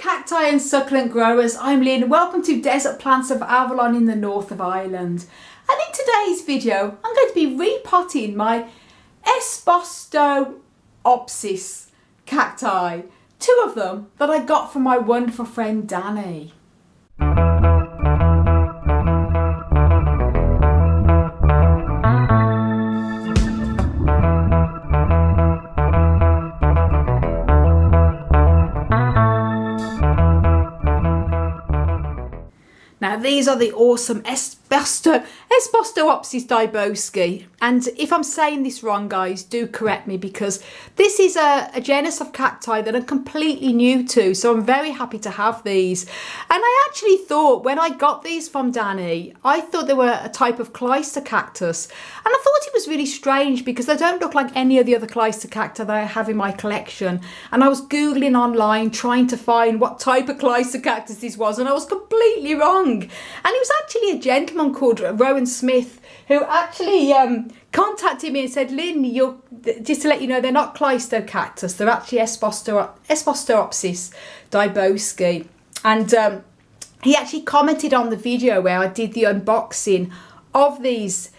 cacti and succulent growers, I'm Lynn. Welcome to Desert Plants of Avalon in the north of Ireland. And in today's video, I'm going to be repotting my Espostoopsis cacti. Two of them that I got from my wonderful friend Danny. Now these are the awesome Espostoopsis dybowskii, and if I'm saying this wrong guys, do correct me, because this is a genus of cacti that I'm completely new to, so I'm very happy to have these. And I actually thought when I got these from Danny, I thought they were a type of clyster cactus, and I thought it was really strange because they don't look like any of the other clyster cacti that I have in my collection. And I was googling online trying to find what type of clyster cactus this was, and I was completely wrong. And it was actually a gentleman called Rowan Smith who actually contacted me and said, Lynn, just to let you know, they're not clyster cactus, they're actually Espostoopsis dybowskii. And he actually commented on the video where I did the unboxing of these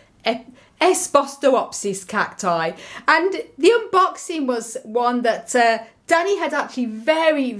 Espostoopsis cacti, and the unboxing was one that Danny had actually very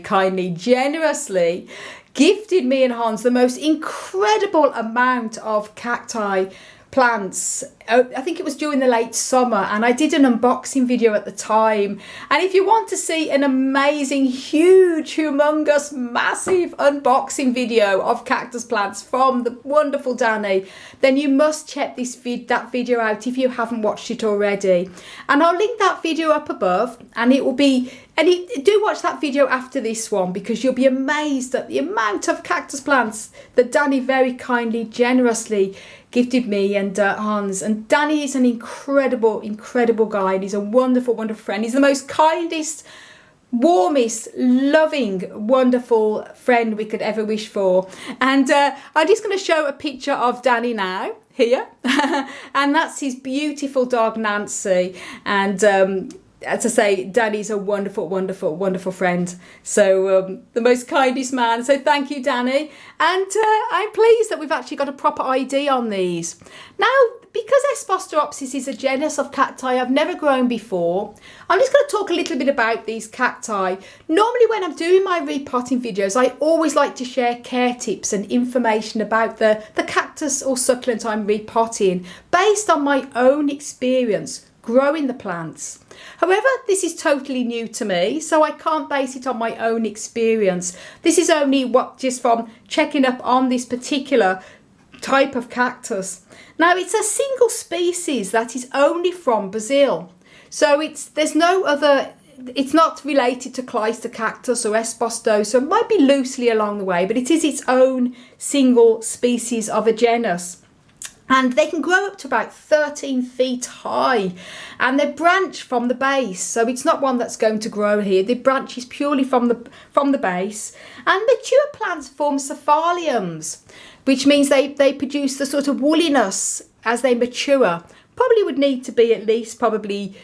kindly, generously gifted me and Hans the most incredible amount of cacti plants. I think it was during the late summer, and I did an unboxing video at the time. And if you want to see an amazing, huge, humongous, massive unboxing video of cactus plants from the wonderful Danny, then you must check that video out if you haven't watched it already. And I'll link that video up above, and it will be, do watch that video after this one, because you'll be amazed at the amount of cactus plants that Danny very kindly, generously gifted me and Hans. And Danny is an incredible guy, and he's a wonderful friend. He's the most kindest, warmest, loving, wonderful friend we could ever wish for. And I'm just going to show a picture of Danny now here and that's his beautiful dog Nancy. And as I say, Danny's a wonderful friend. So the most kindest man. So thank you, Danny. And I'm pleased that we've actually got a proper ID on these. Now, because Espostoopsis is a genus of cacti I've never grown before, I'm just going to talk a little bit about these cacti. Normally when I'm doing my repotting videos, I always like to share care tips and information about the cactus or succulent I'm repotting based on my own experience growing the plants. However, this is totally new to me, so I can't base it on my own experience. This is only just from checking up on this particular type of cactus. Now, it's a single species that is only from Brazil. So there's no other, it's not related to clyster cactus or esposto, so it might be loosely along the way, but it is its own single species of a genus. And they can grow up to about 13 feet high, and they branch from the base. So it's not one that's going to grow here. The branch is purely from the base. And mature plants form cephaliums, which means they produce the sort of woolliness as they mature. Probably would need to be at least probably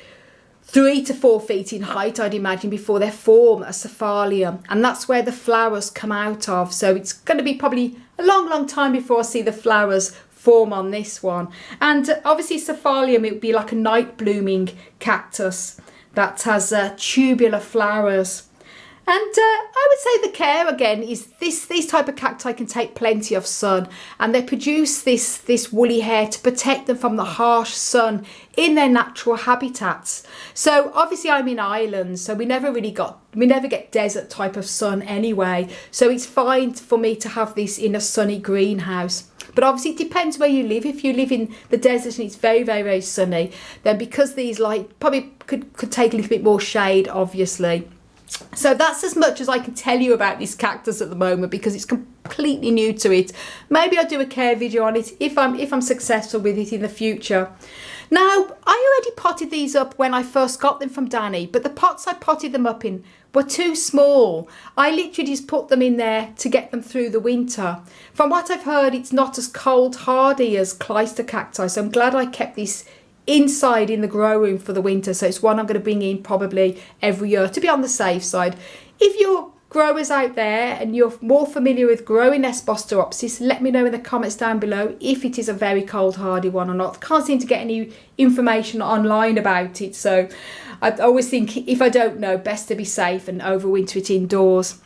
3 to 4 feet in height, I'd imagine, before they form a cephalium. And that's where the flowers come out of. So it's going to be probably a long time before I see the flowers form on this one. And obviously cephalium, it would be like a night blooming cactus that has tubular flowers. And I would say the care again is these type of cacti can take plenty of sun, and they produce this woolly hair to protect them from the harsh sun in their natural habitats. So obviously I'm in Ireland, so we never get desert type of sun anyway, so it's fine for me to have this in a sunny greenhouse. But obviously it depends where you live. If you live in the desert and it's very sunny, then because these probably could take a little bit more shade, obviously. So that's as much as I can tell you about this cactus at the moment, because it's completely new to it. Maybe I'll do a care video on it if I'm successful with it in the future. Now, I already potted these up when I first got them from Danny, but the pots I potted them up in were too small. I literally just put them in there to get them through the winter. From what I've heard, it's not as cold hardy as clyster cacti, so I'm glad I kept this inside in the grow room for the winter. So it's one I'm going to bring in probably every year to be on the safe side. If you're growers out there and you're more familiar with growing Espostoopsis, let me know in the comments down below if it is a very cold hardy one or not. Can't seem to get any information online about it, so I always think if I don't know, best to be safe and overwinter it indoors.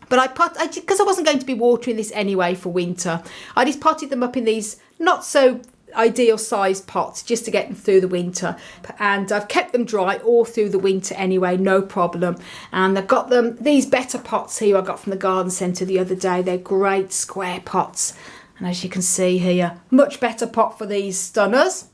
But because I wasn't going to be watering this anyway for winter, I just potted them up in these not so ideal sized pots just to get them through the winter, and I've kept them dry all through the winter anyway, no problem. And I've got them these better pots here I got from the garden centre the other day. They're great square pots, and as you can see here, much better pot for these stunners.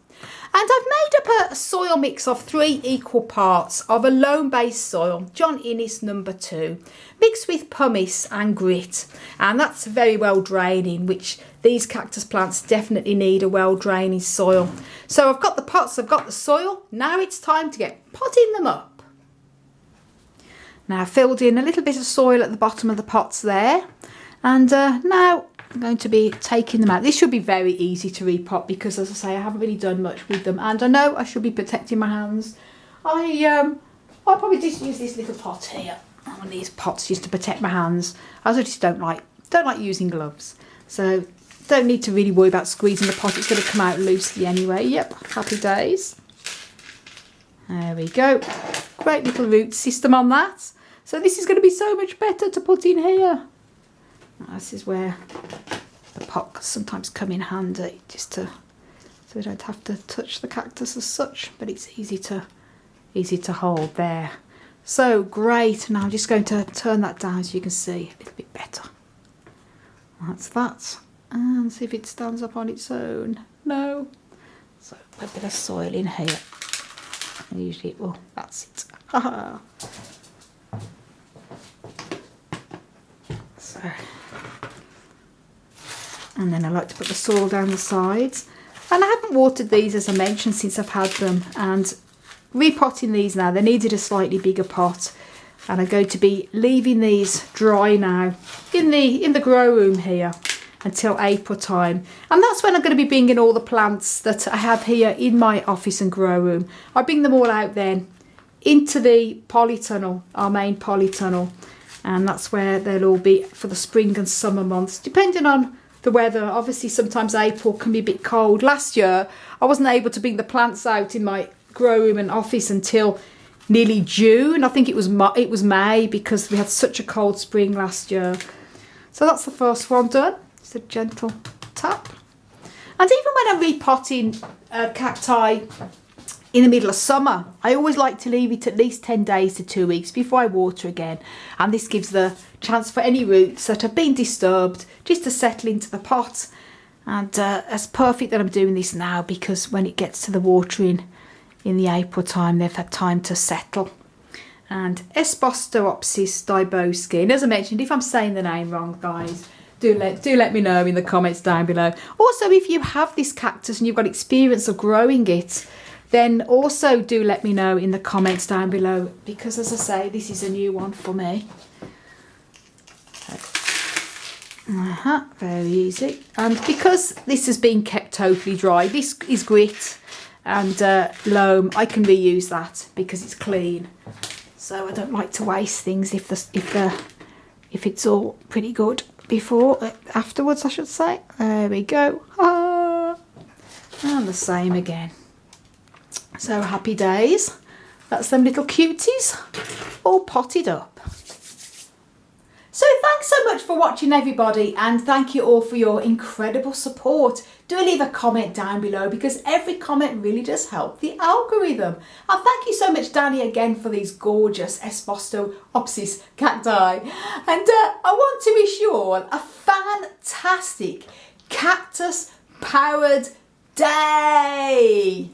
And I've made up a soil mix of 3 equal parts of a loam-based soil, John Innes number 2, mixed with pumice and grit. And that's very well draining, which these cactus plants definitely need a well draining soil. So I've got the pots, I've got the soil. Now it's time to get potting them up. Now I've filled in a little bit of soil at the bottom of the pots there. And now I'm going to be taking them out. This should be very easy to repot because, as I say, I haven't really done much with them, and I know I should be protecting my hands. I'll probably just use this little pot here, one of these pots, just to protect my hands, as I just don't like using gloves. So don't need to really worry about squeezing the pot. It's going to come out loosely anyway. Yep, happy days. There we go. Great little root system on that. So this is going to be so much better to put in here. This is where the pot can sometimes come in handy, just so we don't have to touch the cactus as such, but it's easy to hold there. So great. Now I'm just going to turn that down so you can see a little bit better. That's that. And see if it stands up on its own. No. So a bit of soil in here. And usually it will. That's it. So. And then I like to put the soil down the sides. And I haven't watered these, as I mentioned, since I've had them. And repotting these now, they needed a slightly bigger pot. And I'm going to be leaving these dry now in the grow room here until April time. And that's when I'm going to be bringing all the plants that I have here in my office and grow room. I bring them all out then into the polytunnel, our main polytunnel. And that's where they'll all be for the spring and summer months, depending on the weather. Obviously sometimes April can be a bit cold. Last year I wasn't able to bring the plants out in my grow room and office until nearly June. I think it was May, because we had such a cold spring last year. So that's the first one done. Just a gentle tap. And even when I'm repotting cacti in the middle of summer, I always like to leave it at least 10 days to 2 weeks before I water again. And this gives the chance for any roots that have been disturbed just to settle into the pot. And it's perfect that I'm doing this now, because when it gets to the watering in the April time, they've had time to settle. And Espostoopsis dybowskii. And as I mentioned, if I'm saying the name wrong, guys, do let me know in the comments down below. Also, if you have this cactus and you've got experience of growing it, then also do let me know in the comments down below, because as I say, this is a new one for me. Very easy. And because this has been kept totally dry, this is grit and loam, I can reuse that because it's clean. So I don't like to waste things if it's all pretty good afterwards, I should say. There we go. And the same again. So happy days. That's them little cuties all potted up. So thanks so much for watching, everybody, and thank you all for your incredible support. Do leave a comment down below, because every comment really does help the algorithm. And thank you so much, Danny, again for these gorgeous Espostoopsis cacti. And I want to wish you all a fantastic cactus-powered day.